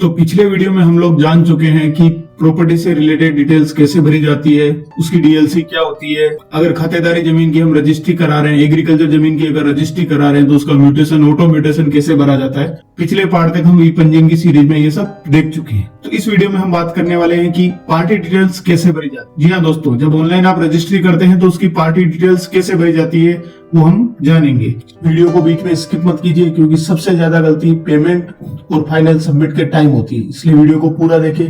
तो पिछले वीडियो में हम लोग जान चुके हैं कि प्रॉपर्टी से रिलेटेड डिटेल्स कैसे भरी जाती है, उसकी डीएलसी क्या होती है, अगर खातेदारी जमीन की हम रजिस्ट्री करा रहे हैं, एग्रीकल्चर जमीन की अगर रजिस्ट्री करा रहे हैं तो उसका म्यूटेशन, ऑटो म्यूटेशन कैसे भरा जाता है। पिछले पार्ट तक हम ई पंजीयन की सीरीज में ये सब देख चुके हैं। तो इस वीडियो में हम बात करने वाले हैं कि पार्टी डिटेल्स कैसे भरी जाती है। जी हाँ दोस्तों, जब ऑनलाइन आप रजिस्ट्री करते हैं तो उसकी पार्टी डिटेल्स कैसे भरी जाती है वो हम जानेंगे। वीडियो को बीच में स्किप मत कीजिए, क्योंकि सबसे ज्यादा गलती पेमेंट और फाइनल सबमिट के टाइम होती है, इसलिए वीडियो को पूरा देखें।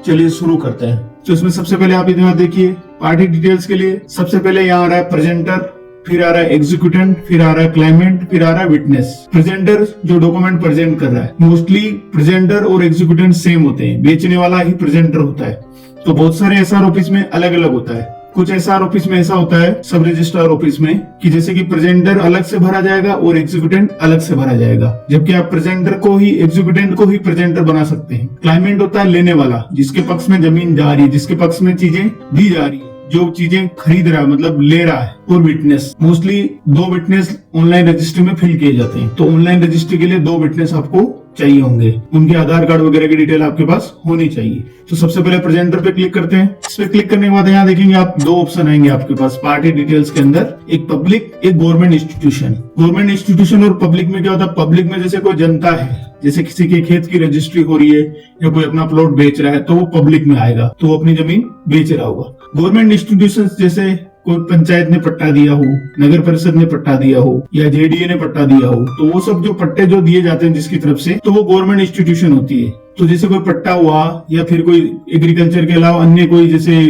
चलिए शुरू करते हैं। तो इसमें सबसे पहले आप इधर देखिए, पार्टी डिटेल्स के लिए सबसे पहले यहाँ आ रहा है प्रेजेंटर, फिर आ रहा है एग्जीक्यूटेंट, फिर आ रहा है क्लाइमेंट, फिर आ रहा है विटनेस। प्रेजेंटर जो डॉक्यूमेंट प्रेजेंट कर रहा है, मोस्टली प्रेजेंटर और एग्जीक्यूटेंट सेम होते हैं, बेचने वाला ही प्रेजेंटर होता है। तो बहुत सारे एसआर ऑफिस में अलग अलग होता है। कुछ एसआर ऑफिस में ऐसा होता है, सब रजिस्ट्रार ऑफिस में, कि जैसे कि प्रेजेंटर अलग से भरा जाएगा और एग्जीक्यूटेंट अलग से भरा जाएगा, जबकि आप प्रेजेंटर को ही, एग्जीक्यूटेंट को ही प्रेजेंटर बना सकते हैं। क्लाइमेंट होता है लेने वाला, जिसके पक्ष में जमीन जा रही है, जिसके पक्ष में चीजें दी जा रही है, जो चीजें खरीद रहा है, मतलब ले रहा है। और witness, mostly 2 witness online registry में फिल किए जाते हैं। तो ऑनलाइन रजिस्ट्री के लिए 2 विटनेस आपको चाहिए होंगे, उनके आधार कार्ड वगैरह की डिटेल आपके पास होनी चाहिए। तो सबसे पहले प्रेजेंटर पे क्लिक करते हैं। इस पे क्लिक करने के बाद यहाँ देखेंगे आप 2 ऑप्शन आएंगे आपके पास पार्टी डिटेल्स के अंदर, एक पब्लिक, एक गवर्नमेंट इंस्टीट्यूशन। गवर्नमेंट इंस्टीट्यूशन और पब्लिक में क्या होता है, पब्लिक में जैसे कोई जनता है, जैसे किसी के खेत की रजिस्ट्री हो रही है या कोई अपना प्लॉट बेच रहा है, तो वो पब्लिक में आएगा, तो वो अपनी जमीन बेच रहा होगा। गवर्नमेंट इंस्टीट्यूशन जैसे कोई पंचायत ने पट्टा दिया हो, नगर परिषद ने पट्टा दिया हो, या जेडीए ने पट्टा दिया हो, तो वो सब जो पट्टे जो दिए जाते हैं जिसकी तरफ से, तो वो गवर्नमेंट इंस्टीट्यूशन होती है। तो जैसे कोई पट्टा हुआ, या फिर कोई एग्रीकल्चर के अलावा अन्य कोई जैसे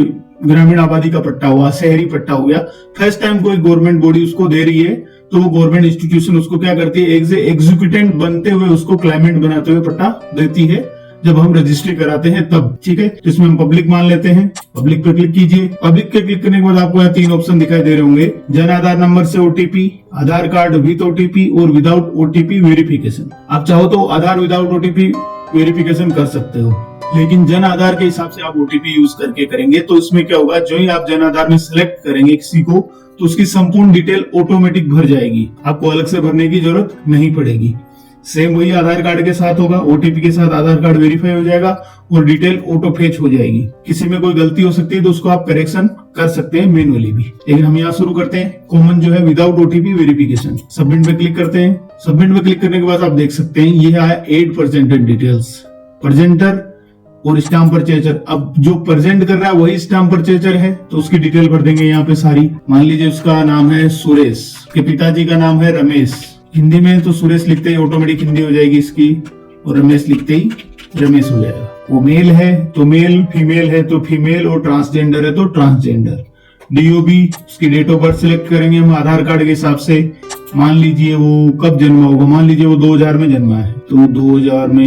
ग्रामीण आबादी का पट्टा हुआ, शहरी पट्टा हो गया, फर्स्ट टाइम कोई गवर्नमेंट बॉडी उसको दे रही है, तो वो गवर्नमेंट इंस्टीट्यूशन उसको क्या करती है, एग्जीक्यूटेंट बनते हुए उसको क्लाइमेंट बनाते हुए पट्टा देती है, जब हम रजिस्ट्री कराते हैं तब। ठीक है, तो इसमें हम पब्लिक मान लेते हैं। पब्लिक पे क्लिक कीजिए। पब्लिक पे क्लिक करने के बाद आपको यहाँ 3 ऑप्शन दिखाई दे रहे होंगे, जन आधार नंबर से OTP, Aadhaar card with OTP और विदाउट ओटीपी वेरिफिकेशन। आप चाहो तो आधार विदाउट ओटीपी वेरिफिकेशन कर सकते हो, लेकिन जन आधार के हिसाब से आप ओटीपी यूज करके करेंगे तो इसमें क्या होगा, जो ही आप जन आधार में सिलेक्ट करेंगे किसी को, तो उसकी संपूर्ण डिटेल ऑटोमेटिक भर जाएगी, आपको अलग से भरने की जरूरत नहीं पड़ेगी। सेम वही आधार कार्ड के साथ होगा, ओटीपी के साथ आधार कार्ड वेरीफाई हो जाएगा और डिटेल ऑटो फेच हो जाएगी। किसी में कोई गलती हो सकती है तो उसको आप करेक्शन कर सकते हैं मैनुअली भी। लेकिन हम यहाँ शुरू करते हैं कॉमन जो है विदाउट ओटीपी वेरिफिकेशन। सबमिट पे क्लिक करते हैं। सबमिट पे क्लिक करने के बाद आप देख सकते हैं ये है 8 प्रेजेंटेड डिटेल्स, प्रेजेंटर और स्टाम्प परचेजर। अब जो प्रेजेंट कर रहा है वही स्टाम्प परचेजर है, तो उसकी डिटेल भर देंगे यहाँ पे सारी। मान लीजिए उसका नाम है सुरेश, के पिताजी का नाम है रमेश। हिंदी में तो सुरेश लिखते ही ऑटोमेटिक हिंदी हो जाएगी इसकी, और रमेश लिखते ही रमेश हो जाएगा। वो मेल है तो मेल, फीमेल है तो फीमेल, और ट्रांसजेंडर है तो ट्रांसजेंडर। डीओबी, उसकी डेट ऑफ बर्थ सिलेक्ट करेंगे हम आधार कार्ड के हिसाब से। मान लीजिए वो कब जन्मा होगा, मान लीजिए वो 2000 में जन्मा है, तो 2000 में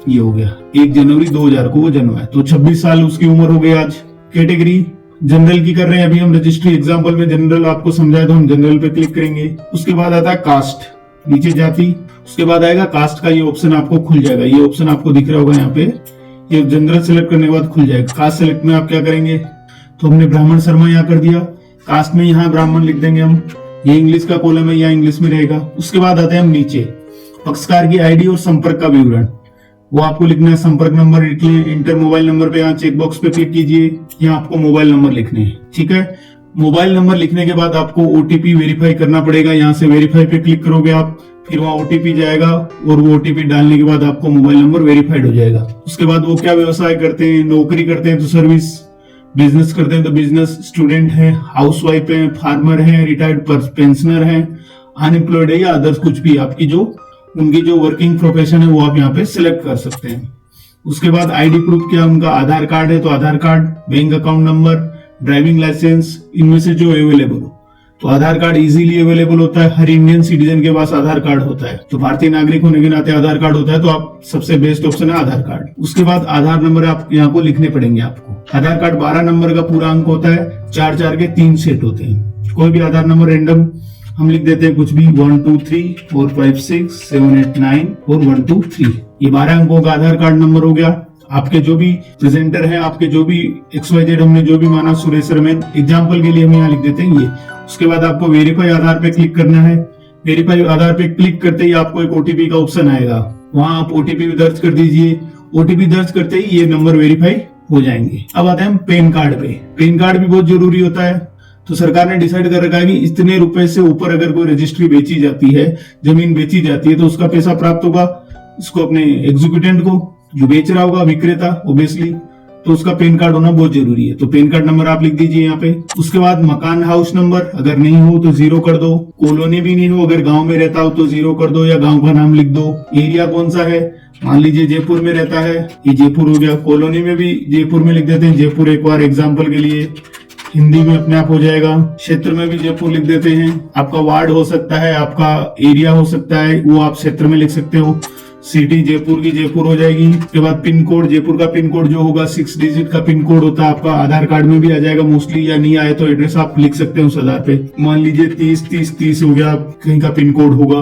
ये हो गया 1 जनवरी 2000 को वो जन्मा है, तो 26 साल उसकी उम्र हो गई आज। कैटेगरी जनरल की कर रहे हैं अभी हम रजिस्ट्री, एग्जाम्पल में जनरल आपको समझाया तो हम जनरल पे क्लिक करेंगे। उसके बाद आता है कास्ट, नीचे जाति, उसके बाद आएगा कास्ट का ये ऑप्शन आपको खुल जाएगा। ये ऑप्शन आपको दिख रहा होगा यहाँ पे, ये जनरल सिलेक्ट करने के बाद खुल जाएगा। कास्ट सिलेक्ट में आप क्या करेंगे, तो हमने ब्राह्मण शर्मा यहाँ कर दिया, कास्ट में यहाँ ब्राह्मण लिख देंगे हम। ये इंग्लिश का कॉलम है, यहाँ इंग्लिश में रहेगा। उसके बाद आते हैं हम नीचे, पक्षकार की आईडी और संपर्क का विवरण, वो आपको लिखना है। संपर्क नंबर लिख लें, इंटर मोबाइल नंबर पे यहाँ चेकबॉक्स पे क्लिक कीजिए, यहाँ आपको मोबाइल नंबर लिखने हैं। ठीक है, मोबाइल नंबर लिखने के बाद आपको ओटीपी वेरीफाई करना पड़ेगा। यहाँ से वेरीफाई पे क्लिक करोगे आप, फिर वहाँ ओटीपी जाएगा और वो ओटीपी डालने के बाद आपको मोबाइल नंबर वेरीफाइड हो जाएगा। उसके बाद वो क्या व्यवसाय करते हैं, नौकरी करते हैं तो सर्विस, बिजनेस करते हैं तो बिजनेस, स्टूडेंट है, हाउसवाइफ है, फार्मर है, रिटायर्ड पेंशनर है, अनएम्प्लॉयड है, या अदर्स कुछ भी आपकी जो उनकी जो वर्किंग प्रोफेशन है वो आप यहाँ पे सिलेक्ट कर सकते हैं। उसके बाद आईडी प्रूफ क्या, उनका आधार कार्ड है तो Aadhaar card, bank account number, driving licence, इनमें से जो अवेलेबल हो। तो आधार कार्ड इजीली अवेलेबल होता है, हर इंडियन सिटीजन के पास आधार कार्ड होता है, तो भारतीय नागरिक होने के नाते आधार कार्ड होता है, तो आप सबसे बेस्ट ऑप्शन है आधार कार्ड। उसके बाद आधार नंबर आप यहाँ को लिखने पड़ेंगे आपको। आधार कार्ड 12 नंबर का पूरा अंक होता है, 4 के 3 सेट होते हैं। कोई भी आधार नंबर रेंडम हम लिख देते हैं, कुछ भी 1 2 3 4 5 6 7 8 9 और 1 2 3, ये 12 अंकों का आधार कार्ड नंबर हो गया। आपके जो भी प्रेजेंटर है, आपके जो भी XYZ हमने जो भी माना, सुरेश रमेन, एग्जाम्पल के लिए हम यहाँ लिख देते हैं ये। उसके बाद आपको वेरीफाई आधार पे क्लिक करना है। वेरीफाई आधार पे क्लिक करते ही आपको एक ओटीपी का ऑप्शन आएगा, वहां आप ओटीपी दर्ज कर दीजिए ओटीपी दर्ज करते ही ये नंबर वेरीफाई हो जाएंगे। अब आते हैं पैन कार्ड पे। पैन कार्ड भी बहुत जरूरी होता है। तो सरकार ने डिसाइड कर रखा है कि इतने रुपए से ऊपर अगर कोई रजिस्ट्री बेची जाती है, जमीन बेची जाती है, तो उसका पैसा प्राप्त होगा इसको अपने एग्जीक्यूटेंट को, जो बेच रहा होगा विक्रेता ऑब्वियसली। तो उसका पैन कार्ड होना बहुत जरूरी है। तो पैन कार्ड नंबर आप लिख दीजिए यहाँ पे। उसके बाद मकान हाउस नंबर अगर नहीं हो तो 0 कर दो। कॉलोनी भी नहीं हो, अगर गांव में रहता हो तो 0 कर दो या गांव का नाम लिख दो। एरिया कौन सा है, मान लीजिए जयपुर में रहता है, ये जयपुर हो गया। कॉलोनी में भी जयपुर में लिख देते हैं जयपुर एक बार एग्जाम्पल के लिए, हिंदी में अपने आप हो जाएगा। क्षेत्र में भी जयपुर लिख देते हैं। आपका वार्ड हो सकता है, आपका एरिया हो सकता है, वो आप क्षेत्र में लिख सकते हो। सिटी जयपुर की जयपुर हो जाएगी। उसके बाद पिन कोड, जयपुर का पिन कोड जो होगा 6 डिजिट का पिन कोड होता है आपका, आधार कार्ड में भी आ जाएगा मोस्टली, या नहीं आए तो एड्रेस आप लिख सकते हैं उस आधार पे। मान लीजिए 30 हो गया, कहीं का पिन कोड होगा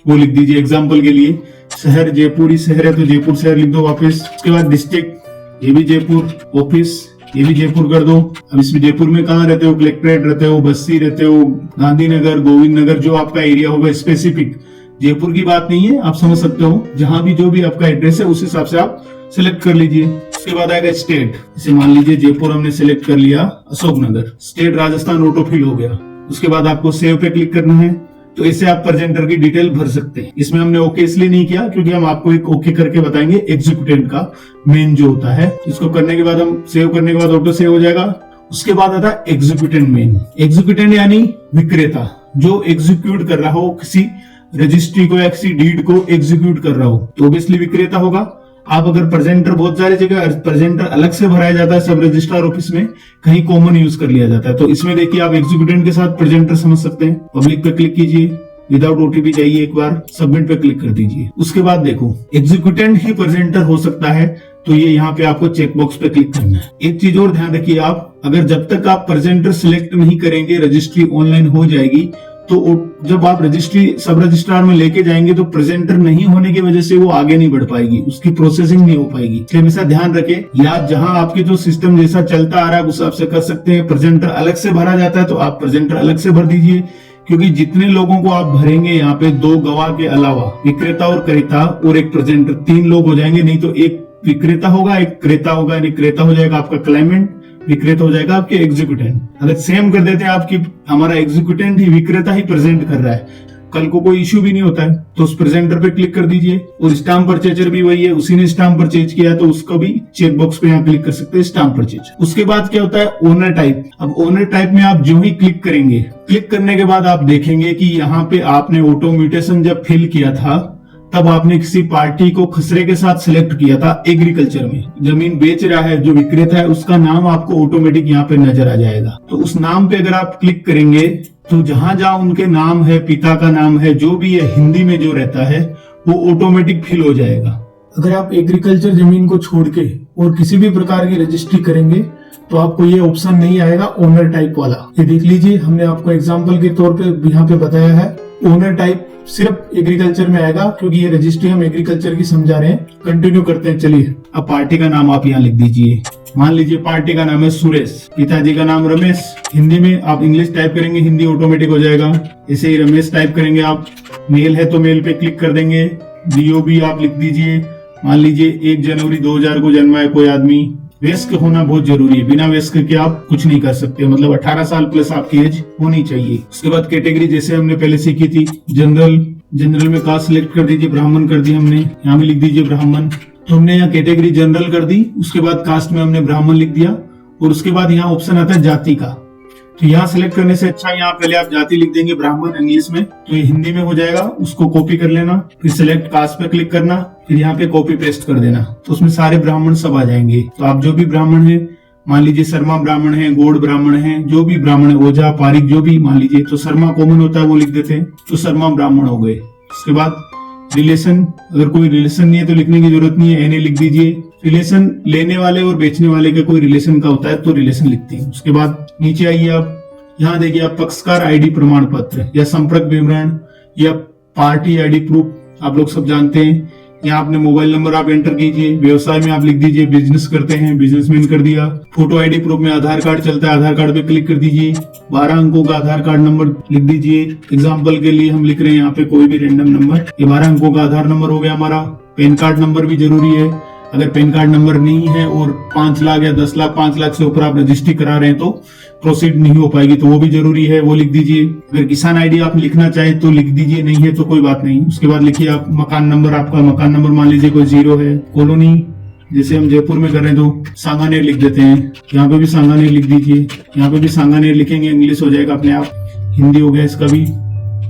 वो लिख दीजिए एग्जाम्पल के लिए। शहर जयपुर ही शहर है तो जयपुर शहर लिख दो वापस। उसके बाद डिस्ट्रिक्ट, ये भी जयपुर। ऑफिस, ये भी जयपुर कर दो। अब इसमें जयपुर में कहाँ रहते हो, कलेक्ट्रेट रहते हो, बस्ती रहते हो, गांधीनगर, गोविंद नगर, जो आपका एरिया होगा स्पेसिफिक। जयपुर की बात नहीं है, आप समझ सकते हो, जहां भी जो भी आपका एड्रेस है उस हिसाब से आप सिलेक्ट कर लीजिए। उसके बाद आएगा स्टेट। जैसे मान लीजिए जयपुर हमने सिलेक्ट कर लिया, अशोकनगर। स्टेट राजस्थान ऑटोफिल हो गया। उसके बाद आपको सेव पे क्लिक करना है। तो इससे आप प्रेजेंटर की डिटेल भर सकते हैं। इसमें हमने ओके इसलिए नहीं किया क्योंकि हम आपको एक ओके करके बताएंगे एग्जीक्यूटेंट का मेन जो होता है। इसको करने के बाद हम सेव करने के बाद ऑटो सेव हो जाएगा। उसके बाद आता है एग्जीक्यूटेंट मेन। एग्जीक्यूटेंट यानी विक्रेता, जो एग्जीक्यूट कर रहा हो किसी रजिस्ट्री को या किसी डीड को एग्जीक्यूट कर रहा हो, तो ऑब्वियसली विक्रेता होगा। आप अगर प्रेजेंटर, बहुत सारी जगह प्रेजेंटर अलग से भराया जाता है सब रजिस्ट्रार ऑफिस में, कहीं कॉमन यूज कर लिया जाता है। तो इसमें देखिए आप एग्जीक्यूटेंट के साथ प्रेजेंटर समझ सकते हैं। पब्लिक पे क्लिक कीजिए, विदाउट ओटीपी जाइए, एक बार सबमिट पे क्लिक कर दीजिए। उसके बाद देखो एग्जीक्यूटेंट ही प्रेजेंटर हो सकता है, तो ये यहाँ पे आपको चेकबॉक्स पे क्लिक करना है। एक चीज और ध्यान रखिए आप, अगर जब तक आप प्रेजेंटर सिलेक्ट नहीं करेंगे रजिस्ट्री ऑनलाइन हो जाएगी। तो जब आप रजिस्ट्री सब रजिस्ट्रार में लेके जाएंगे तो प्रेजेंटर नहीं होने की वजह से वो आगे नहीं बढ़ पाएगी, उसकी प्रोसेसिंग नहीं हो पाएगी। इसलिए हमेशा ध्यान रखें, या जहां आपके जो सिस्टम जैसा चलता आ रहा है उस हिसाब से कर सकते हैं। प्रेजेंटर अलग से भरा जाता है तो आप प्रेजेंटर अलग से भर दीजिए, क्योंकि जितने लोगों को आप भरेंगे यहाँ पे 2 गवाह के अलावा, विक्रेता और क्रेता और एक प्रेजेंटर, 3 लोग हो जाएंगे। नहीं तो एक विक्रेता होगा, एक क्रेता होगा, यानी क्रेता हो जाएगा आपका क्लाइमेंट, विक्रेता हो जाएगा आपके एग्जीक्यूटेंट। अगर सेम कर देते हैं आपकी, हमारा एग्जीक्यूटेंट ही विक्रेता ही प्रेजेंट कर रहा है, कल को कोई इश्यू भी नहीं होता है, तो उस प्रेजेंटर पे क्लिक कर दीजिए। और स्टाम्प परचेजर भी वही है, उसी ने स्टाम्प परचेज किया तो उसको भी चेक बॉक्स पे यहाँ क्लिक कर सकते हैं, स्टाम्प परचेज। उसके बाद क्या होता है, ओनर टाइप। अब ओनर टाइप में आप जो ही क्लिक करेंगे, क्लिक करने के बाद आप देखेंगे कि यहाँ पे आपने ऑटो म्यूटेशन जब फिल किया था तब आपने किसी पार्टी को खसरे के साथ सिलेक्ट किया था। एग्रीकल्चर में जमीन बेच रहा है जो विक्रेता है, उसका नाम आपको ऑटोमेटिक यहाँ पे नजर आ जाएगा। तो उस नाम पे अगर आप क्लिक करेंगे तो जहां जहां उनके नाम है, पिता का नाम है, जो भी है हिंदी में जो रहता है वो ऑटोमेटिक फिल हो जाएगा। अगर आप एग्रीकल्चर जमीन को छोड़ के और किसी भी प्रकार की रजिस्ट्री करेंगे तो आपको ये ऑप्शन नहीं आएगा ओनर टाइप वाला। ये देख लीजिए, हमने आपको एग्जांपल के तौर पे यहाँ पे बताया है। ओनर टाइप सिर्फ एग्रीकल्चर में आएगा, क्योंकि ये रजिस्ट्री हम एग्रीकल्चर की समझा रहे हैं। कंटिन्यू करते हैं, चलिए। अब पार्टी का नाम आप यहाँ लिख दीजिए। मान लीजिए पार्टी का नाम है सुरेश, पिताजी का नाम रमेश। हिंदी में आप इंग्लिश टाइप करेंगे, हिंदी ऑटोमेटिक हो जाएगा। ऐसे ही रमेश टाइप करेंगे आप। मेल है तो मेल पे क्लिक कर देंगे। DOB आप लिख दीजिए। मान लीजिए 1 जनवरी 2000 को जन्मा है कोई आदमी। वयस्क होना बहुत जरूरी है, बिना वयस्क के आप कुछ नहीं कर सकते, मतलब 18 साल प्लस आपकी एज होनी चाहिए। उसके बाद कैटेगरी जैसे हमने पहले सीखी थी, जनरल में कास्ट सिलेक्ट कर दीजिए, ब्राह्मण कर दी हमने, यहाँ भी लिख दीजिए ब्राह्मण। तो हमने यहाँ कैटेगरी जनरल कर दी, उसके बाद कास्ट में हमने ब्राह्मण लिख दिया। और उसके बाद यहाँ ऑप्शन आता है जाति का, तो यहाँ सिलेक्ट करने से अच्छा यहाँ पहले आप जाति लिख देंगे ब्राह्मण इंग्लिश में, तो ये हिंदी में हो जाएगा। उसको कॉपी कर लेना, फिर सिलेक्ट कास्ट पे क्लिक करना, फिर यहाँ पे कॉपी पेस्ट कर देना, तो उसमें सारे ब्राह्मण सब आ जाएंगे। तो आप जो भी ब्राह्मण है, मान लीजिए शर्मा ब्राह्मण है, गौड़ ब्राह्मण है, जो भी ब्राह्मण है, ओझा पारिक जो भी मान लीजिए, तो शर्मा कॉमन होता है वो लिख देते हैं, तो शर्मा ब्राह्मण हो गए। उसके बाद रिलेशन, अगर कोई रिलेशन नहीं है तो लिखने की जरूरत नहीं है, एनए लिख दीजिए। रिलेशन लेने वाले और बेचने वाले का कोई रिलेशन का होता है तो रिलेशन लिखते हैं। उसके बाद नीचे आइए आप, यहाँ देखिए आप पक्षकार आईडी प्रमाण पत्र या संपर्क विवरण या पार्टी आईडी प्रूफ आप लोग सब जानते हैं। यहाँ अपने मोबाइल नंबर आप एंटर कीजिए। व्यवसाय में आप लिख दीजिए बिजनेस करते हैं, बिजनेसमैन कर दिया। फोटो आईडी प्रूफ में आधार कार्ड चलता है, आधार कार्ड पे क्लिक कर दीजिए। 12 अंकों का आधार कार्ड नंबर लिख दीजिए। एग्जाम्पल के लिए हम लिख रहे हैं यहाँ पे कोई भी रैंडम नंबर, ये 12 अंकों का आधार नंबर हो गया हमारा। पैन कार्ड नंबर भी जरूरी है। अगर पैन कार्ड नंबर नहीं है और 5 लाख या 10 लाख 5 लाख से ऊपर आप रजिस्ट्री करा रहे हैं तो प्रोसीड नहीं हो पाएगी, तो वो भी जरूरी है, वो लिख दीजिए। अगर किसान आईडी आप लिखना चाहे तो लिख दीजिए, नहीं है तो कोई बात नहीं। उसके बाद लिखिए आप मकान नंबर, आपका मकान नंबर मान लीजिए कोई 0 है। कॉलोनी जैसे हम जयपुर में कर रहे हैं तो सांगानेर लिख देते हैं, यहाँ पे भी सांगानेर लिख दीजिए। यहाँ पे भी सांगानेर लिखेंगे, इंग्लिश हो जाएगा अपने आप, हिंदी हो गया इसका भी।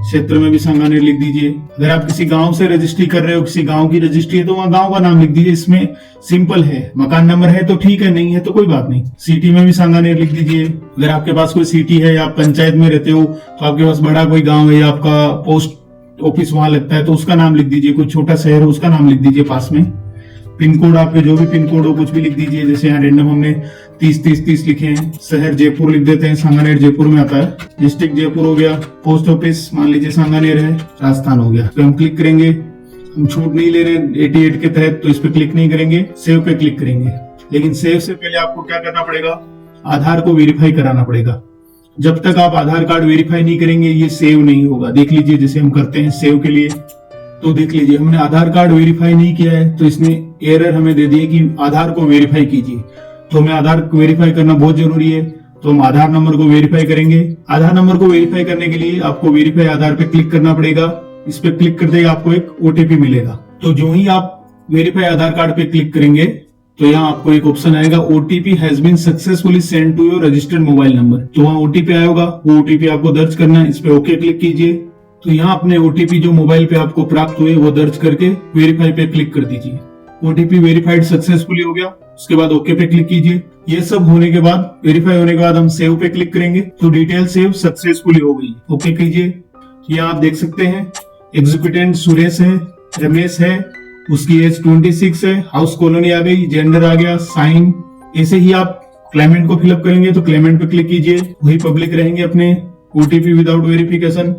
क्षेत्र में भी सांगानेर लिख दीजिए। अगर आप किसी गांव से रजिस्ट्री कर रहे हो, किसी गांव की रजिस्ट्री है तो वहाँ गांव का नाम लिख दीजिए। इसमें सिंपल है, मकान नंबर है तो ठीक है, नहीं है तो कोई बात नहीं। सिटी में भी सांगानेर लिख दीजिए। अगर आपके पास कोई सिटी है या आप पंचायत में रहते हो तो आपके पास बड़ा कोई गाँव है या आपका पोस्ट ऑफिस वहां लगता है तो उसका नाम लिख दीजिए। कोई छोटा शहर है उसका नाम लिख दीजिए पास में। पिन कोड आपके जो भी पिन कोड हो कुछ भी लिख दीजिए। जैसे यहाँ रैंडम हमने 30-30-30 लिखे हैं। शहर जयपुर लिख देते हैं, सांगानेर जयपुर में आता है। डिस्ट्रिक्ट जयपुर हो गया। पोस्ट ऑफिस मान लीजिए सांगानेर है, राजस्थान हो गया। तो हम क्लिक करेंगे, हम छूट नहीं ले रहे 88 के तहत तो इस पे क्लिक नहीं करेंगे, सेव पे क्लिक करेंगे। लेकिन सेव से पहले आपको क्या करना पड़ेगा, आधार को वेरीफाई कराना पड़ेगा। जब तक आप आधार कार्ड वेरीफाई नहीं करेंगे ये सेव नहीं होगा। देख लीजिए जैसे हम करते हैं सेव के लिए, तो देख लीजिए हमने आधार कार्ड वेरीफाई नहीं किया है तो इसने एरर हमें दे दिए कि आधार को वेरीफाई कीजिए। तो हमें आधार को वेरीफाई करना बहुत जरूरी है, तो हम आधार नंबर को वेरीफाई करेंगे। आधार नंबर को वेरीफाई करने के लिए आपको वेरीफाई आधार पे क्लिक करना पड़ेगा। इस पे क्लिक करते ही आपको एक ओटीपी मिलेगा। तो जो ही आप वेरीफाई आधार कार्ड पे क्लिक करेंगे तो यहाँ आपको एक ऑप्शन आएगा, OTP has been successfully send to your registered mobile number. तो वहाँ ओटीपी आया होगा, वो ओटीपी आपको दर्ज करना है। इस पे ओके क्लिक कीजिए। तो यहाँ अपने ओटीपी जो मोबाइल पे आपको प्राप्त हुए वो दर्ज करके वेरीफाई पे क्लिक कर दीजिए। ओटीपी वेरीफाइड सक्सेसफुली हो गया। उसके बाद ओके पे क्लिक कीजिए। ये सब होने के बाद, वेरीफाई होने के बाद हम सेव पे क्लिक करेंगे तो डिटेल सेव सक्सेसफुली हो गई। ओके कीजिए। यहाँ आप देख सकते हैं एग्जीक्यूटेंट सुरेश है, रमेश है, उसकी एज 26 है, हाउस कॉलोनी आ गई, जेंडर आ गया, साइन। ऐसे ही आप क्लेमेंट को फिलअप करेंगे तो क्लेमेंट पे क्लिक कीजिए, वही पब्लिक रहेंगे अपने। OTP without verification,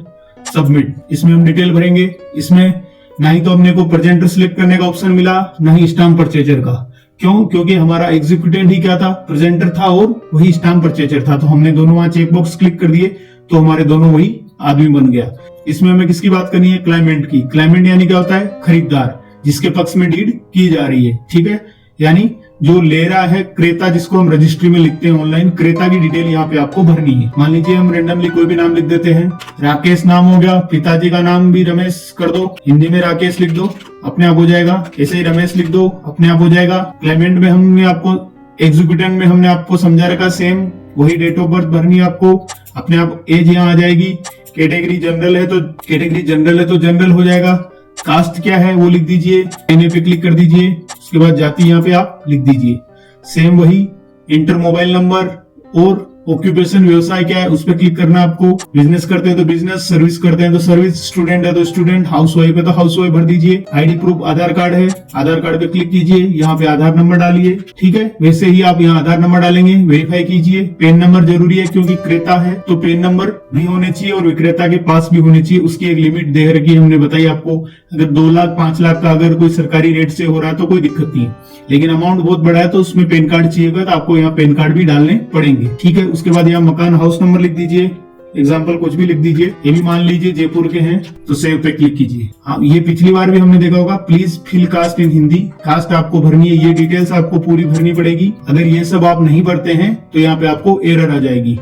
submit. इसमें हम डिटेल भरेंगे। इसमें ना ही तो हमने को प्रेजेंटर सिलेक्ट करने का ऑप्शन मिला, ना ही स्टाम्प परचेजर का। क्यों? क्योंकि हमारा एग्जीक्यूटेंट ही क्या था, प्रेजेंटर था और वही स्टाम्प परचेजर था। तो हमने दोनों वहां चेक बॉक्स क्लिक कर दिए तो हमारे दोनों वही आदमी बन गया। इसमें हमें किसकी बात करनी है, क्लाइमेंट की। क्लाइमेंट यानी क्या होता है, खरीदार, जिसके पक्ष में डीड की जा रही है। ठीक है, यानी जो ले रहा है क्रेता, जिसको हम रजिस्ट्री में लिखते हैं ऑनलाइन, क्रेता की डिटेल यहाँ पे आपको भरनी है। मान लीजिए हम रेंडमली कोई भी नाम लिख देते हैं, राकेश नाम हो गया, पिताजी का नाम भी रमेश कर दो, हिंदी में राकेश लिख दो, अपने आप हो जाएगा। ऐसे ही रमेश लिख दो, अपने आप हो जाएगा। क्लेमेंट में हमने आपको, एग्जीक्यूटेंट में हमने आपको समझा रखा, सेम वही डेट ऑफ बर्थ भरनी है आपको, अपने आप एज यहाँ आ जाएगी। कैटेगरी जनरल है तो जनरल हो जाएगा। कास्ट क्या है वो लिख दीजिए, एनए पे क्लिक कर दीजिए। उसके बाद जाति यहाँ पे आप लिख दीजिए, सेम वही। इंटर मोबाइल नंबर और ऑक्यूपेशन व्यवसाय क्या है उस पर क्लिक करना आपको। बिजनेस करते हैं तो बिजनेस, सर्विस करते हैं तो सर्विस, स्टूडेंट है तो स्टूडेंट, हाउस वाइफ है तो हाउस वाइफ भर दीजिए। आईडी प्रूफ आधार कार्ड है, आधार कार्ड पे क्लिक कीजिए, यहाँ पे आधार नंबर डालिए। ठीक है, वैसे ही आप यहाँ आधार नंबर डालेंगे, वेरीफाई कीजिए। पेन नंबर जरूरी है क्योंकि क्रेता है तो पेन नंबर भी होने चाहिए और विक्रेता के पास भी होने चाहिए। उसकी एक लिमिट दे रखी हमने बताई आपको। अगर 2 लाख 5 लाख का अगर कोई सरकारी रेट से हो रहा है तो कोई दिक्कत नहीं है, लेकिन अमाउंट बहुत बड़ा है तो उसमें पेन कार्ड चाहिएगा, तो आपको यहाँ पेन कार्ड भी डालने पड़ेंगे। ठीक है, उसके बाद यहाँ मकान हाउस नंबर लिख दीजिए, एग्जाम्पल कुछ भी लिख दीजिए। ये भी मान लीजिए जयपुर के हैं तो सेव पे क्लिक कीजिए। हाँ, ये पिछली बार भी हमने देखा होगा, please fill caste in Hindi. Caste आपको भरनी है, ये डिटेल्स आपको पूरी भरनी पड़ेगी। अगर ये सब आप नहीं भरते हैं तो यहाँ पे आपको एरर आ जाएगी।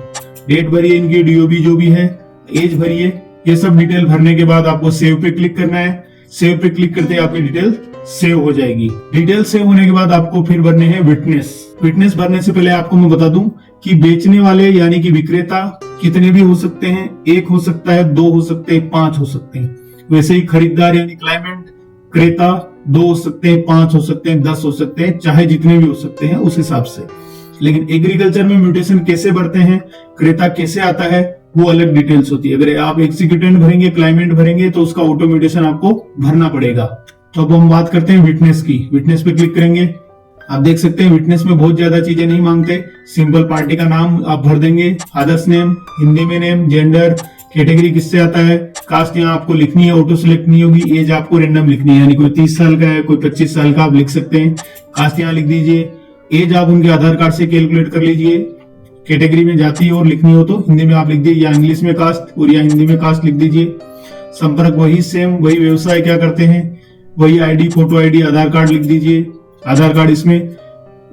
डेट भरिए, इनकी डीओबी जो भी है, एज भरिए। ये सब डिटेल भरने के बाद आपको सेव पे क्लिक करना है। सेव पे क्लिक करते ही आपकी डिटेल सेव हो जाएगी। डिटेल सेव होने के बाद आपको फिर भरने हैं विटनेस। विटनेस भरने से पहले आपको मैं बता दूं कि बेचने वाले यानी कि विक्रेता कितने भी हो सकते हैं, 1 हो सकता है, 2 हो सकते हैं, 5 हो सकते हैं। वैसे ही खरीदार यानी क्लाइमेंट, क्रेता 2 हो सकते हैं, 5 हो सकते हैं, 10 हो सकते हैं, चाहे जितने भी हो सकते हैं उस हिसाब से। लेकिन एग्रीकल्चर में म्यूटेशन कैसे भरते हैं, क्रेता कैसे आता है, वो अलग डिटेल्स होती है। अगर आप एग्जीक्यूटेंट भरेंगे, क्लाइमेंट भरेंगे तो उसका ऑटो म्यूटेशन आपको भरना पड़ेगा। तो अब हम बात करते हैं विटनेस की। विटनेस पे क्लिक करेंगे, आप देख सकते हैं विटनेस में बहुत ज्यादा चीजें नहीं मांगते। सिंपल पार्टी का नाम आप भर देंगे, फादर्स नेम, हिंदी में नेम, जेंडर, कैटेगरी किससे आता है, कास्ट यहाँ आपको लिखनी है, ऑटो सिलेक्ट नहीं होगी। एज आपको रैंडम लिखनी है, यानी कोई 30 साल का है, कोई 25 साल का, आप लिख सकते हैं। कास्ट यहाँ लिख दीजिए। एज आप उनके आधार कार्ड से कैलकुलेट कर लीजिए। कैटेगरी में जाती और लिखनी हो तो हिंदी में आप लिख दीजिए, या इंग्लिश में कास्ट और या हिंदी में कास्ट लिख दीजिए। संपर्क वही सेम, वही व्यवसाय क्या करते हैं, वही आईडी, फोटो आईडी, आधार कार्ड लिख दीजिए। आधार कार्ड, इसमें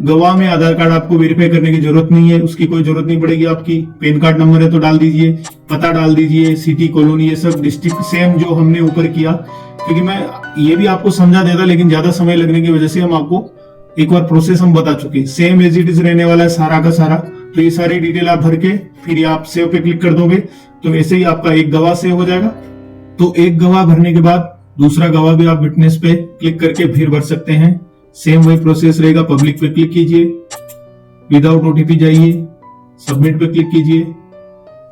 गवाह में आधार कार्ड आपको वेरीफाई करने की जरूरत नहीं है, उसकी कोई जरूरत नहीं पड़ेगी आपकी। पैन कार्ड नंबर है तो डाल दीजिए, पता डाल दीजिए, सिटी, कॉलोनी, ये सब डिस्ट्रिक्ट सेम जो हमने ऊपर किया, क्योंकि मैं ये भी आपको समझा देता लेकिन ज्यादा समय लगने की वजह से हम आपको एक बार प्रोसेस हम बता चुके, सेम एज इट इज रहने वाला है सारा का सारा। तो ये सारी डिटेल आप भर के फिर आप सेव पे क्लिक कर दोगे तो ऐसे ही आपका एक गवाह सेव हो जाएगा। तो एक गवाह भरने के बाद दूसरा गवाह भी आप विटनेस पे क्लिक करके फिर भर सकते हैं, सेम वही प्रोसेस रहेगा। पब्लिक पे क्लिक कीजिए, विदाउट ओटीपी जाइए, सबमिट पे क्लिक कीजिए,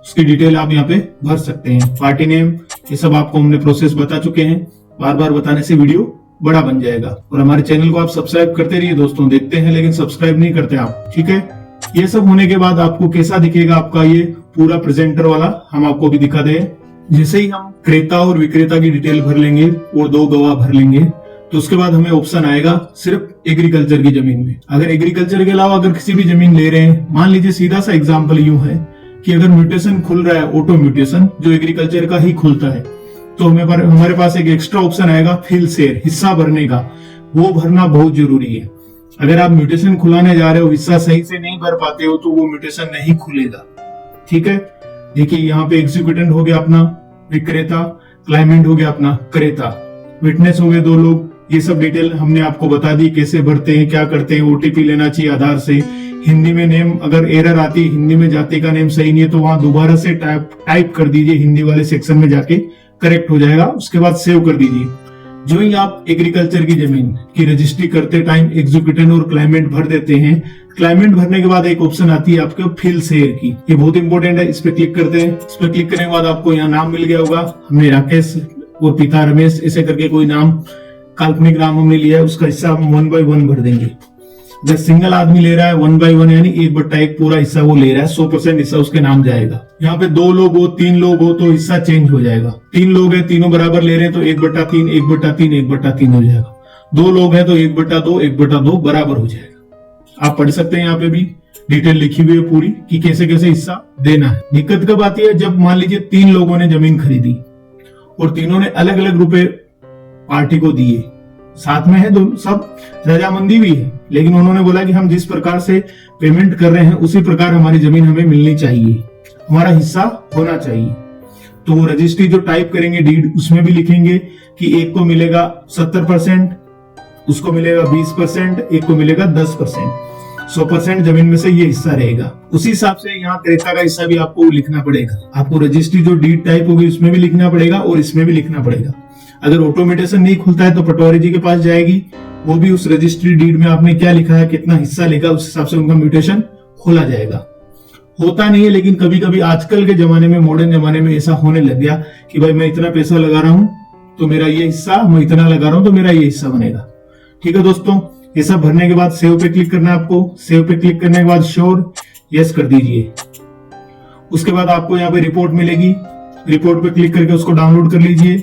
उसकी डिटेल आप यहाँ पे भर सकते हैं, पार्टी नेम, ये सब आपको हमने प्रोसेस बता चुके हैं। बार बार बताने से वीडियो बड़ा बन जाएगा। और हमारे चैनल को आप सब्सक्राइब करते रहिए दोस्तों, देखते हैं लेकिन सब्सक्राइब नहीं करते आप, ठीक है। ये सब होने के बाद आपको कैसा दिखेगा आपका ये पूरा प्रेजेंटर वाला, हम आपको भी दिखा दें। जैसे ही हम क्रेता और विक्रेता की डिटेल भर लेंगे और 2 गवाह भर लेंगे तो उसके बाद हमें ऑप्शन आएगा सिर्फ एग्रीकल्चर की जमीन में। अगर एग्रीकल्चर के अलावा अगर किसी भी जमीन ले रहे हैं, मान लीजिए सीधा सा एग्जांपल यूं है कि अगर म्यूटेशन खुल रहा है, ऑटो म्यूटेशन जो एग्रीकल्चर का ही खुलता है, तो हमारे पास एक एक्स्ट्रा ऑप्शन आएगा फिल शेयर, हिस्सा भरने का। वो भरना बहुत जरूरी है। अगर आप म्यूटेशन खुलाने जा रहे हो, हिस्सा सही से नहीं भर पाते हो तो वो म्यूटेशन नहीं खुलेगा, ठीक है। देखिए यहाँ पे एग्जीक्यूटेंट हो गया अपना विक्रेता, क्लाइमेंट हो गया अपना क्रेता, विटनेस हो गए 2 लोग। ये सब डिटेल हमने आपको बता दी, कैसे भरते हैं, क्या करते हैं। ओटीपी लेना चाहिए आधार से। हिंदी में नेम अगर एरर आती है, हिंदी में जाति का नेम सही नहीं है तो वहां दोबारा से टाइप कर दीजिए, हिंदी वाले सेक्शन में जाके करेक्ट हो जाएगा। उसके बाद सेव कर दीजिए। जो ही आप एग्रीकल्चर की जमीन की रजिस्ट्री करते टाइम एग्जीक्यूटिव और क्लाइमेंट भर देते हैं, क्लाइमेंट भरने के बाद एक ऑप्शन आती है आपके फिल शेयर की, ये बहुत इंपॉर्टेंट है, इस पे क्लिक करते हैं। इस पे क्लिक करने के बाद आपको यहाँ नाम मिल गया होगा, हमने राकेश और पिता रमेश ऐसे करके कोई नाम, काल्पनिक नाम हमने लिया है, उसका हिस्सा हम 1 by 1 भर देंगे। जब सिंगल आदमी ले रहा है 1 by 1 यानी 1/1 पूरा हिस्सा वो ले रहा है, 100% हिस्सा उसके नाम जाएगा। यहाँ पे 2 लोग हो, 3 लोग हो तो हिस्सा चेंज हो जाएगा। 3 लोग हैं, तीनों बराबर ले रहे हैं तो 1/3, 1/3, 1/3 हो जाएगा। 2 लोग हैं तो 1/2, 1/2 बराबर हो जाएगा। आप पढ़ सकते हैं, यहाँ पे भी डिटेल लिखी हुई है पूरी कि कैसे कैसे हिस्सा देना है। दिक्कत कब आती है, जब मान लीजिए 3 लोगों ने जमीन खरीदी और तीनों ने अलग अलग रुपए पार्टी को दिए, साथ में है सब रजामंदी भी है, लेकिन उन्होंने बोला कि हम जिस प्रकार से पेमेंट कर रहे हैं उसी प्रकार हमारी जमीन हमें मिलनी चाहिए, हमारा हिस्सा होना चाहिए। तो वो रजिस्ट्री जो टाइप करेंगे डीड, उसमें भी लिखेंगे कि एक को मिलेगा 70%, उसको मिलेगा 20%, एक को मिलेगा 10%, 100% जमीन में से ये हिस्सा रहेगा। उसी हिसाब से यहाँ क्रेता का हिस्सा भी आपको लिखना पड़ेगा। आपको रजिस्ट्री जो डीड टाइप होगी उसमें भी लिखना पड़ेगा और इसमें भी लिखना पड़ेगा। अगर ऑटोमेटेशन नहीं खुलता है तो पटवारी जी के पास जाएगी, वो भी उस रजिस्ट्री डीड में आपने क्या लिखा है, कितना हिस्सा लिखा, उस हिसाब से उनका म्यूटेशन खोला जाएगा। होता नहीं है लेकिन कभी कभी आजकल के जमाने में, मॉडर्न जमाने में ऐसा होने लग गया कि भाई मैं इतना पैसा लगा रहा हूं तो मेरा ये हिस्सा, मैं इतना लगा रहा हूं तो मेरा ये हिस्सा बनेगा। ठीक है दोस्तों, ये सब भरने के बाद सेव पे क्लिक करना है आपको। सेव पे क्लिक करने के बाद श्योर यस कर दीजिए। उसके बाद आपको यहाँ पे रिपोर्ट मिलेगी, रिपोर्ट पे क्लिक करके उसको डाउनलोड कर लीजिए।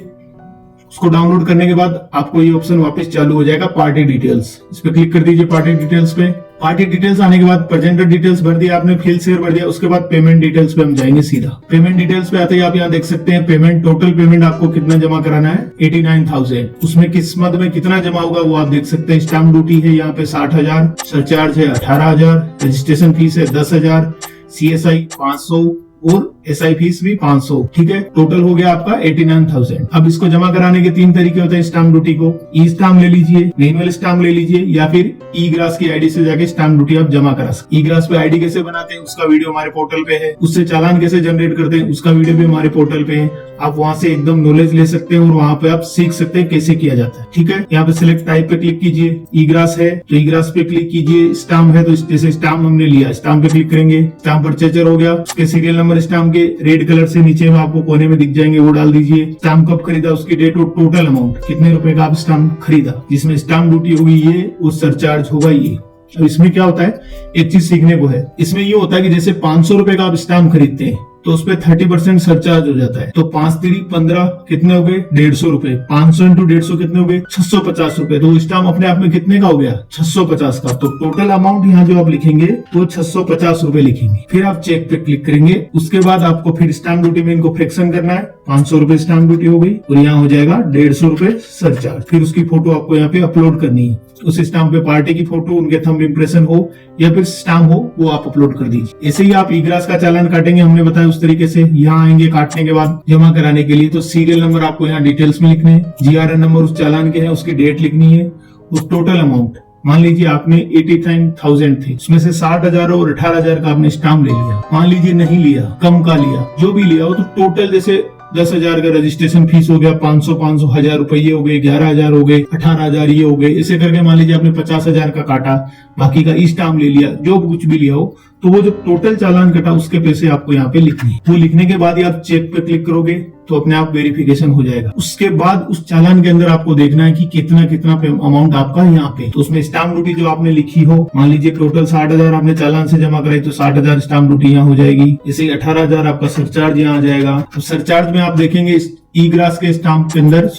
उसको डाउनलोड करने के बाद आपको ये ऑप्शन वापस चालू हो जाएगा, पार्टी डिटेल्स। इस पे क्लिक कर दीजिए पार्टी डिटेल्स पे। पार्टी डिटेल्स आने के बाद प्रेजेंटर डिटेल्स भर दिया आपने, फिल शेयर भर दिया। उसके बाद पेमेंट डिटेल्स पे हम जाएंगे सीधा। पेमेंट डिटेल्स पे आते ही आप यहाँ देख सकते हैं पेमेंट, टोटल पेमेंट आपको कितना जमा कराना है, 89,000। उसमें किस मद में कितना जमा होगा वो आप देख सकते हैं। स्टाम्प ड्यूटी है यहाँ पे 60,000, सरचार्ज है 18,000, रजिस्ट्रेशन फीस है 10,000, CSI 500 और SI फीस भी 500। ठीक है, टोटल हो गया आपका 89,000। अब इसको जमा कराने के 3 तरीके होते हैं स्टाम्प ड्यूटी को। ई स्टाम्प ले लीजिए, मैनुअल स्टाम्प ले लीजिए, या फिर ई ग्रास की आईडी से जाके स्टाम्प ड्यूटी आप जमा करा सकते। ई ग्रास पे आईडी कैसे बनाते हैं उसका वीडियो हमारे पोर्टल पे है, उससे चालान कैसे जनरेट करते हैं उसका वीडियो भी हमारे पोर्टल पे है। आप वहां से एकदम नॉलेज ले सकते हैं और वहां पे आप सीख सकते हैं कैसे किया जाता है। ठीक है, यहाँ पे सिलेक्ट टाइप पे क्लिक कीजिए। ई ग्रास है तो ई ग्रास पे क्लिक कीजिए। स्टाम्प है तो जैसे स्टाम्प हमने लिया, स्टाम्प पे क्लिक करेंगे। स्टाम्प परचेजर हो गया, उसके सीरियल नंबर स्टाम्प के रेड कलर से नीचे में आपको कोने में दिख जाएंगे, वो डाल दीजिए। स्टाम्प कब खरीदा, उसकी डेट और टोटल अमाउंट, कितने रुपए का आप स्टाम्प खरीदा, जिसमें स्टाम्प ड्यूटी होगी ये और सरचार्ज होगा ये। अब इसमें क्या होता है, एक चीज सीखने को है। इसमें ये होता है कि जैसे 500 रुपए का आप स्टाम्प खरीदते हैं तो उसपे 30% सरचार्ज हो जाता है। तो 5 3 15 कितने हो गए 150 रुपए, 500 इंटू 150 कितने हो गए 650 रुपए। तो स्टाम्प अपने आप में कितने का हो गया 650 का। तो टोटल अमाउंट यहाँ जो आप लिखेंगे वो 650 रुपए लिखेंगे। फिर आप चेक पे क्लिक करेंगे। उसके बाद आपको फिर स्टाम्प ड्यूटी में इनको फ्रैक्शन करना है। 500 रुपए स्टाम्प ड्यूटी हो गई और यहाँ हो जाएगा 150 रुपए सरचार्ज। फिर उसकी फोटो आपको यहाँ पे अपलोड करनी है। उस स्टाम्प पे पार्टी की फोटो, उनके थंब इम्प्रेशन हो या फिर स्टाम्प हो वो आप अपलोड कर दीजिए। ऐसे ही आप ई-ग्रास का चालान काटेंगे, हमने बताया उस तरीके से। यहाँ आएंगे काटने के बाद जमा कराने के लिए, तो सीरियल नंबर आपको यहाँ डिटेल्स में लिखने हैं, जीआरएन नंबर उस चालान के है, उसकी डेट लिखनी है, उस टोटल अमाउंट मान लीजिए आपने 89,000 थे, उसमें से 60,000 और 18,000 का आपने स्टाम्प ले लिया। मान लीजिए नहीं लिया, कम का लिया, जो भी लिया हो, तो टोटल जैसे 10,000 का रजिस्ट्रेशन फीस हो गया, 500 1000 रुपये हो गए, 11,000 हो गए, 18,000 ये हो गए। ऐसे करके मान लीजिए आपने 50,000 का काटा, बाकी का स्टाम्प ले लिया, जो कुछ भी लिया हो, तो वो जो टोटल चालान कटा उसके पैसे आपको यहाँ पे लिखने हैं। वो लिखने के बाद ही आप चेक पे क्लिक करोगे तो अपने आप वेरिफिकेशन हो जाएगा। उसके बाद उस चालान के अंदर आपको देखना है कि कितना कितना अमाउंट आपका यहाँ पे, तो उसमें स्टाम्प ड्यूटी जो आपने लिखी हो, मान लीजिए टोटल 60,000 आपने चालान से जमा कराई तो 60,000 स्टाम्प ड्यूटी यहाँ हो जाएगी। जैसे 18,000 आपका सरचार्ज यहाँ आ जाएगा। तो सरचार्ज में आप देखेंगे ई-ग्रास के स्टाम्प के अंदर,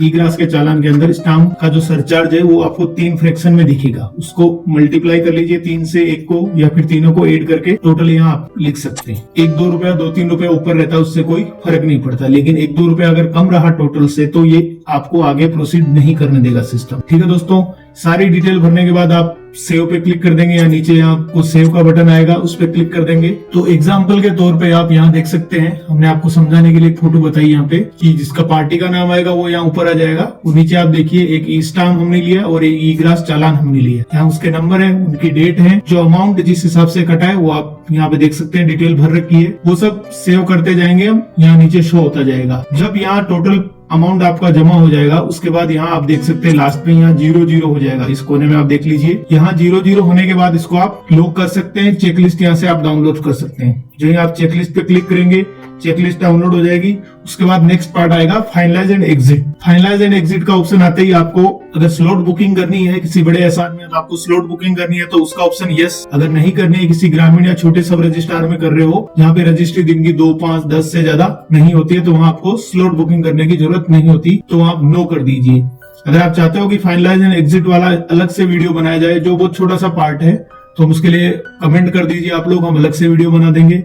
ई-ग्रास के चालान के अंदर स्टाम्प का जो सरचार्ज है वो आपको 3 फ्रैक्शन में दिखेगा। उसको मल्टीप्लाई कर लीजिए 3 से 1 को या फिर तीनों को ऐड करके टोटल यहाँ आप लिख सकते हैं। 1-2 रुपया 2-3 रुपया ऊपर रहता है, उससे कोई फर्क नहीं पड़ता, लेकिन 1-2 रुपया अगर कम रहा टोटल से तो ये आपको आगे प्रोसीड नहीं करने देगा सिस्टम। ठीक है दोस्तों, सारी डिटेल भरने के बाद आप सेव पे क्लिक कर देंगे या नीचे यहाँ आपको सेव का बटन आएगा उस पे क्लिक कर देंगे। तो एग्जाम्पल के तौर पे आप यहाँ देख सकते हैं, हमने आपको समझाने के लिए एक फोटो बताई यहाँ पे कि जिसका पार्टी का नाम आएगा वो यहाँ ऊपर आ जाएगा। और नीचे आप देखिए एक ई स्टाम्प हमने लिया और एक ई-ग्रास चालान हमने लिया। यहाँ उसके नंबर है, उनकी डेट है, जो अमाउंट जिस हिसाब से कटा है वो आप यहाँ पे देख सकते हैं, डिटेल भर रखी है। वो सब सेव करते जाएंगे हम, यहाँ नीचे शो होता जाएगा। जब यहाँ टोटल अमाउंट आपका जमा हो जाएगा उसके बाद यहाँ आप देख सकते हैं लास्ट में यहाँ 00 हो जाएगा। इस कोने में आप देख लीजिए, यहाँ 00 होने के बाद इसको आप लॉक कर सकते हैं। चेकलिस्ट यहाँ से आप डाउनलोड कर सकते हैं। जो ही आप चेकलिस्ट पे क्लिक करेंगे चेकलिस्ट डाउनलोड हो जाएगी। उसके बाद नेक्स्ट पार्ट आएगा finalise and exit. Finalise and exit का ऑप्शन आते ही आपको अगर स्लॉट बुकिंग करनी है किसी बड़े एहसान में, तो आपको स्लॉट बुकिंग करनी है तो उसका ऑप्शन यस। अगर नहीं करनी है, किसी ग्रामीण या छोटे सब रजिस्ट्रार में कर रहे हो जहाँ पे रजिस्ट्री दिन की 2, 5, 10 से ज्यादा नहीं होती है, तो वहाँ आपको स्लॉट बुकिंग करने की जरूरत नहीं होती, तो आप नो कर दीजिए। अगर आप चाहते हो कि फाइनलाइज एंड एग्जिट वाला अलग से वीडियो बनाया जाए जो बहुत छोटा सा पार्ट है, तो उसके लिए कमेंट कर दीजिए आप लोग, हम अलग से वीडियो बना देंगे।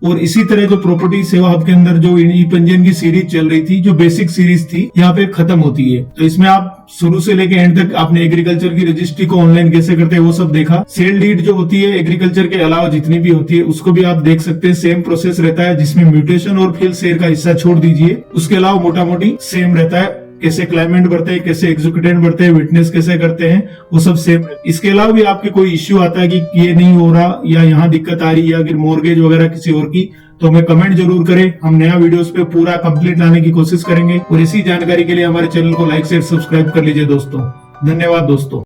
और इसी तरह जो प्रॉपर्टी सेवा हब के अंदर जो ई पंजीयन की सीरीज चल रही थी, जो बेसिक सीरीज थी, यहाँ पे खत्म होती है। तो इसमें आप शुरू से लेके एंड तक आपने एग्रीकल्चर की रजिस्ट्री को ऑनलाइन कैसे करते हैं वो सब देखा। सेल डीड जो होती है एग्रीकल्चर के अलावा जितनी भी होती है उसको भी आप देख सकते हैं। सेम प्रोसेस रहता है, जिसमें म्यूटेशन और फिल शेयर का हिस्सा छोड़ दीजिए, उसके अलावा मोटा मोटी सेम रहता है। कैसे क्लाइमेंट बढ़ते हैं, कैसे एग्जीक्यूटेंट बढ़ते हैं, विटनेस कैसे करते हैं, वो सब सेम है। इसके अलावा भी आपके कोई इश्यू आता है कि ये नहीं हो रहा या यहाँ दिक्कत आ रही है, या फिर मॉर्गेज वगैरह किसी और की, तो हमें कमेंट जरूर करें। हम नया वीडियोस पे पूरा कंप्लीट लाने की कोशिश करेंगे। और इसी जानकारी के लिए हमारे चैनल को लाइक शेयर सब्सक्राइब कर लीजिए दोस्तों। धन्यवाद दोस्तों।